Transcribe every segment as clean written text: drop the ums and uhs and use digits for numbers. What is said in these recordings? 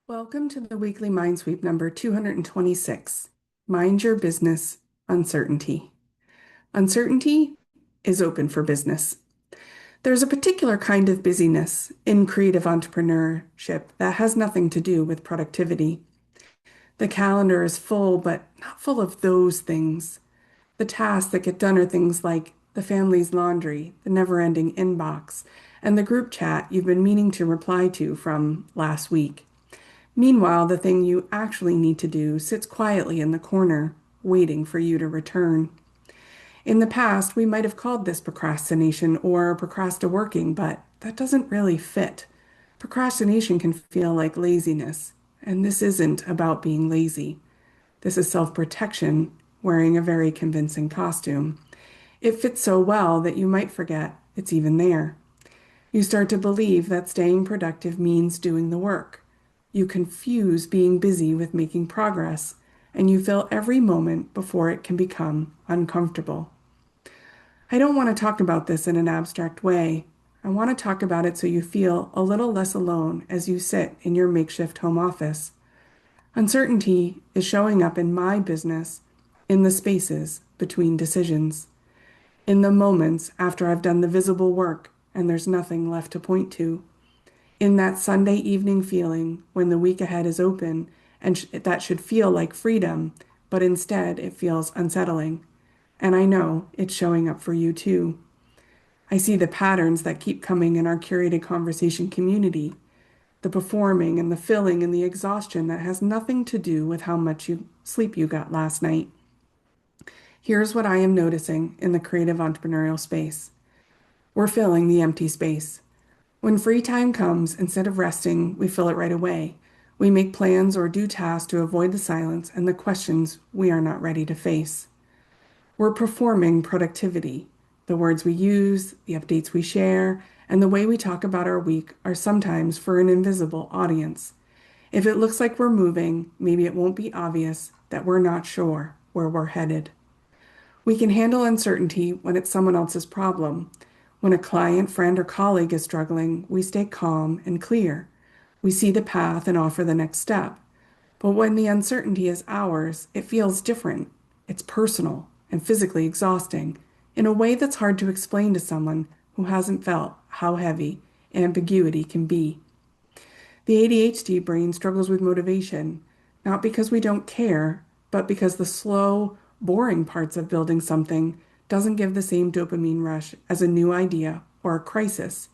Welcome to the Weekly MindSweep number 226. Mind Your Business, Uncertainty. Uncertainty is open for business. There's a particular kind of busyness in creative entrepreneurship that has nothing to do with productivity. The calendar is full, but not full of those things. The tasks that get done are things like the family's laundry, the never-ending inbox, and the group chat you've been meaning to reply to from last week. Meanwhile, the thing you actually need to do sits quietly in the corner, waiting for you to return. In the past, we might have called this procrastination or procrasti-working, but that doesn't really fit. Procrastination can feel like laziness, and this isn't about being lazy. This is self-protection, wearing a very convincing costume. It fits so well that you might forget it's even there. You start to believe that staying productive means doing the work. You confuse being busy with making progress, and you fill every moment before it can become uncomfortable. I don't want to talk about this in an abstract way. I want to talk about it so you feel a little less alone as you sit in your makeshift home office. Uncertainty is showing up in my business in the spaces between decisions, in the moments after I've done the visible work and there's nothing left to point to, in that Sunday evening feeling when the week ahead is open and that should feel like freedom, but instead it feels unsettling. And I know it's showing up for you too. I see the patterns that keep coming in our curated conversation community, the performing and the filling and the exhaustion that has nothing to do with how much sleep you got last night. Here's what I am noticing in the creative entrepreneurial space. We're filling the empty space. When free time comes, instead of resting, we fill it right away. We make plans or do tasks to avoid the silence and the questions we are not ready to face. We're performing productivity. The words we use, the updates we share, and the way we talk about our week are sometimes for an invisible audience. If it looks like we're moving, maybe it won't be obvious that we're not sure where we're headed. We can handle uncertainty when it's someone else's problem. When a client, friend, or colleague is struggling, we stay calm and clear. We see the path and offer the next step. But when the uncertainty is ours, it feels different. It's personal and physically exhausting in a way that's hard to explain to someone who hasn't felt how heavy ambiguity can be. The ADHD brain struggles with motivation, not because we don't care, but because the slow, boring parts of building something doesn't give the same dopamine rush as a new idea or a crisis.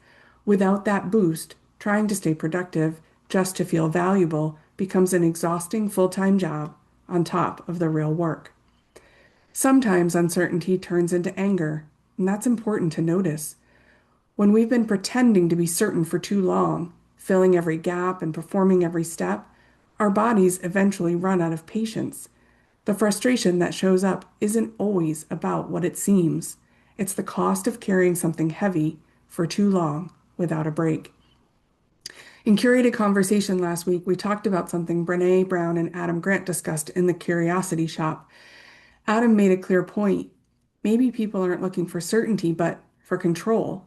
Without that boost, trying to stay productive just to feel valuable becomes an exhausting full-time job on top of the real work. Sometimes uncertainty turns into anger, and that's important to notice. When we've been pretending to be certain for too long, filling every gap and performing every step, our bodies eventually run out of patience. The frustration that shows up isn't always about what it seems. It's the cost of carrying something heavy for too long without a break. In curated conversation last week, we talked about something Brené Brown and Adam Grant discussed in the Curiosity Shop. Adam made a clear point. Maybe people aren't looking for certainty, but for control.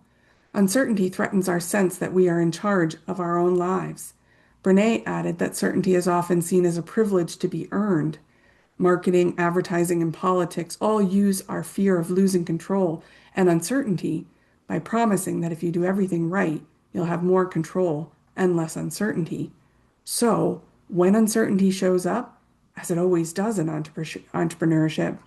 Uncertainty threatens our sense that we are in charge of our own lives. Brené added that certainty is often seen as a privilege to be earned. Marketing, advertising, and politics all use our fear of losing control and uncertainty by promising that if you do everything right, you'll have more control and less uncertainty. So, when uncertainty shows up, as it always does in entrepreneurship,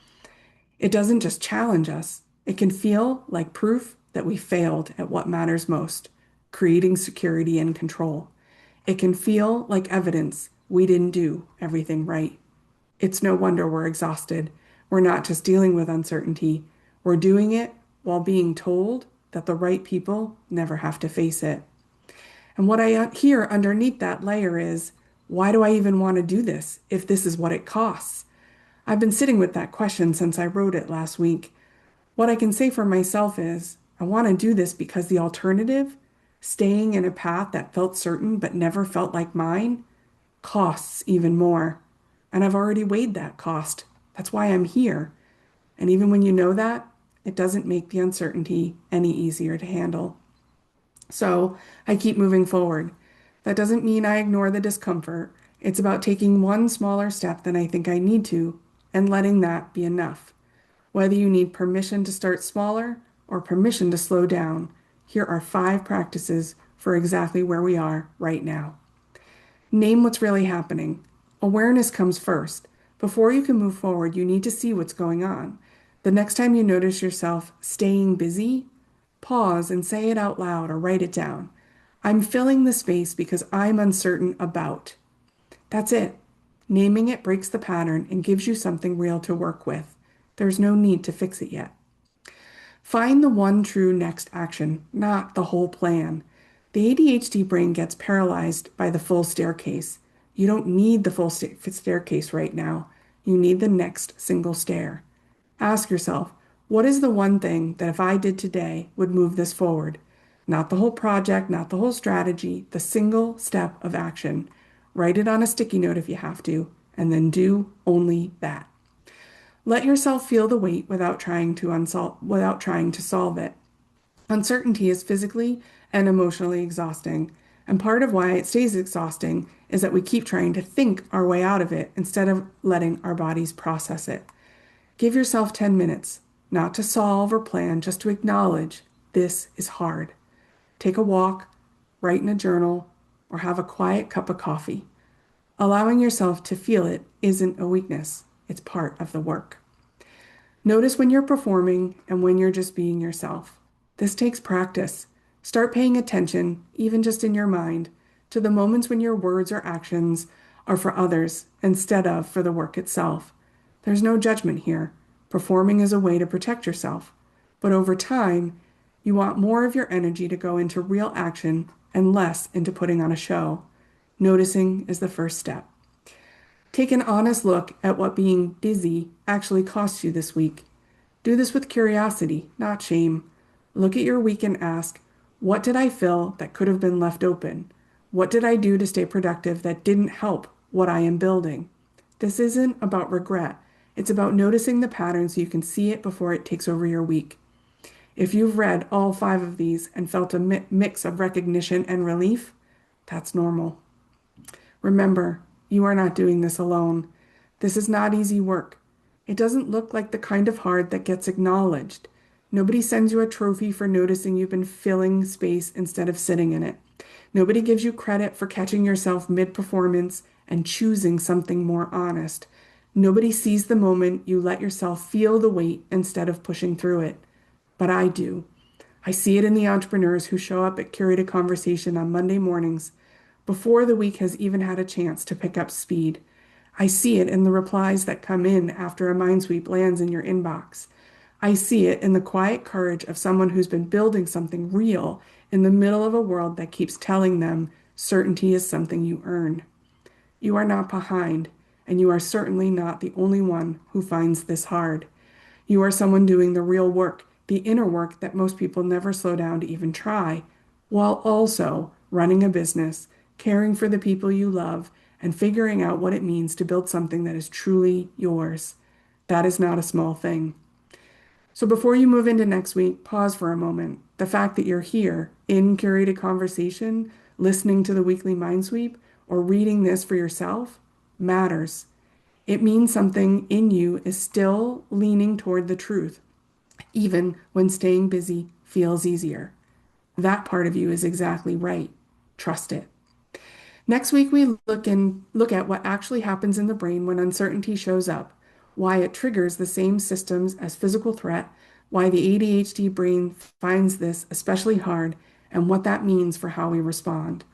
it doesn't just challenge us, it can feel like proof that we failed at what matters most, creating security and control. It can feel like evidence we didn't do everything right. It's no wonder we're exhausted. We're not just dealing with uncertainty, we're doing it while being told that the right people never have to face it. And what I hear underneath that layer is, why do I even want to do this if this is what it costs? I've been sitting with that question since I wrote it last week. What I can say for myself is, I want to do this because the alternative, staying in a path that felt certain but never felt like mine, costs even more. And I've already weighed that cost. That's why I'm here. And even when you know that, it doesn't make the uncertainty any easier to handle. So I keep moving forward, That doesn't mean I ignore the discomfort. It's about taking one smaller step than I think I need to and letting that be enough. Whether you need permission to start smaller or permission to slow down, here are 5 practices for exactly where we are right now. Name what's really happening. Awareness comes first. Before you can move forward, you need to see what's going on. The next time you notice yourself staying busy, pause and say it out loud or write it down. I'm filling the space because I'm uncertain about. That's it. Naming it breaks the pattern and gives you something real to work with. There's no need to fix it yet. Find the one true next action, not the whole plan. The ADHD brain gets paralyzed by the full staircase. You don't need the full staircase right now. You need the next single stair. Ask yourself, what is the one thing that if I did today would move this forward? Not the whole project, not the whole strategy, the single step of action. Write it on a sticky note if you have to, and then do only that. Let yourself feel the weight without trying to solve it. Uncertainty is physically and emotionally exhausting, and part of why it stays exhausting is that we keep trying to think our way out of it instead of letting our bodies process it. Give yourself 10 minutes, not to solve or plan, just to acknowledge this is hard. Take a walk, write in a journal, or have a quiet cup of coffee. Allowing yourself to feel it isn't a weakness, it's part of the work. Notice when you're performing and when you're just being yourself. This takes practice. Start paying attention, even just in your mind, to the moments when your words or actions are for others instead of for the work itself. There's no judgment here. Performing is a way to protect yourself. But over time, you want more of your energy to go into real action and less into putting on a show. Noticing is the first step. Take an honest look at what being busy actually costs you this week. Do this with curiosity, not shame. Look at your week and ask, what did I fill that could have been left open? What did I do to stay productive that didn't help what I am building? This isn't about regret. It's about noticing the pattern so you can see it before it takes over your week. If you've read all 5 of these and felt a mix of recognition and relief, that's normal. Remember, you are not doing this alone. This is not easy work. It doesn't look like the kind of hard that gets acknowledged. Nobody sends you a trophy for noticing you've been filling space instead of sitting in it. Nobody gives you credit for catching yourself mid-performance and choosing something more honest. Nobody sees the moment you let yourself feel the weight instead of pushing through it. But I do. I see it in the entrepreneurs who show up at Curated Conversation on Monday mornings before the week has even had a chance to pick up speed. I see it in the replies that come in after a MindSweep lands in your inbox. I see it in the quiet courage of someone who's been building something real in the middle of a world that keeps telling them certainty is something you earn. You are not behind, and you are certainly not the only one who finds this hard. You are someone doing the real work, the inner work that most people never slow down to even try, while also running a business, caring for the people you love, and figuring out what it means to build something that is truly yours. That is not a small thing. So before you move into next week, pause for a moment. The fact that you're here in Curated Conversation, listening to the Weekly MindSweep, or reading this for yourself matters. It means something in you is still leaning toward the truth, even when staying busy feels easier. That part of you is exactly right. Trust it. Next week, we look at what actually happens in the brain when uncertainty shows up, why it triggers the same systems as physical threat, why the ADHD brain finds this especially hard, and what that means for how we respond.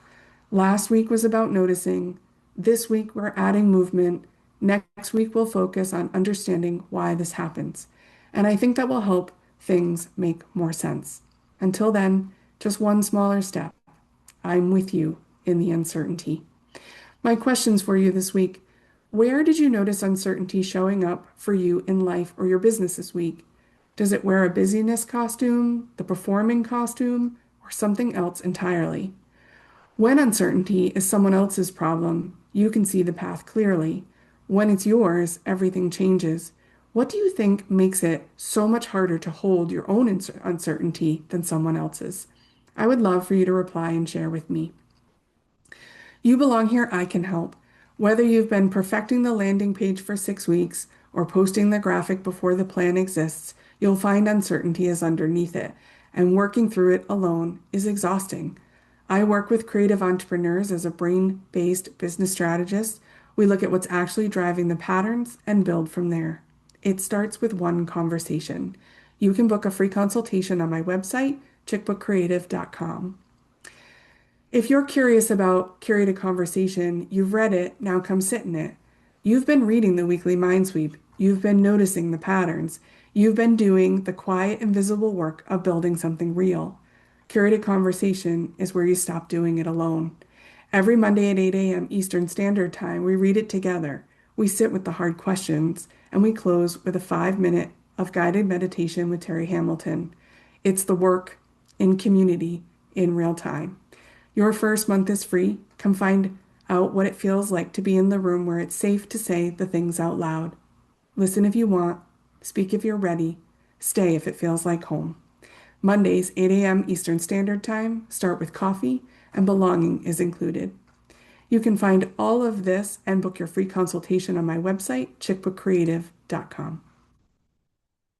Last week was about noticing. This week, we're adding movement. Next week, we'll focus on understanding why this happens. And I think that will help things make more sense. Until then, just one smaller step. I'm with you in the uncertainty. My questions for you this week: where did you notice uncertainty showing up for you in life or your business this week? Does it wear a busyness costume, the performing costume, or something else entirely? When uncertainty is someone else's problem, you can see the path clearly. When it's yours, everything changes. What do you think makes it so much harder to hold your own uncertainty than someone else's? I would love for you to reply and share with me. You belong here, I can help. Whether you've been perfecting the landing page for 6 weeks or posting the graphic before the plan exists, you'll find uncertainty is underneath it, and working through it alone is exhausting. I work with creative entrepreneurs as a brain-based business strategist. We look at what's actually driving the patterns and build from there. It starts with one conversation. You can book a free consultation on my website, chickbookcreative.com. If you're curious about curated conversation, you've read it, now come sit in it. You've been reading the weekly mind sweep. You've been noticing the patterns. You've been doing the quiet, invisible work of building something real. Curated conversation is where you stop doing it alone. Every Monday at 8 a.m. Eastern Standard Time, we read it together. We sit with the hard questions, and we close with a 5 minute of guided meditation with Terry Hamilton. It's the work in community in real time. Your first month is free. Come find out what it feels like to be in the room where it's safe to say the things out loud. Listen if you want, speak if you're ready, stay if it feels like home. Mondays, 8 a.m. Eastern Standard Time, start with coffee, and belonging is included. You can find all of this and book your free consultation on my website, chickbookcreative.com.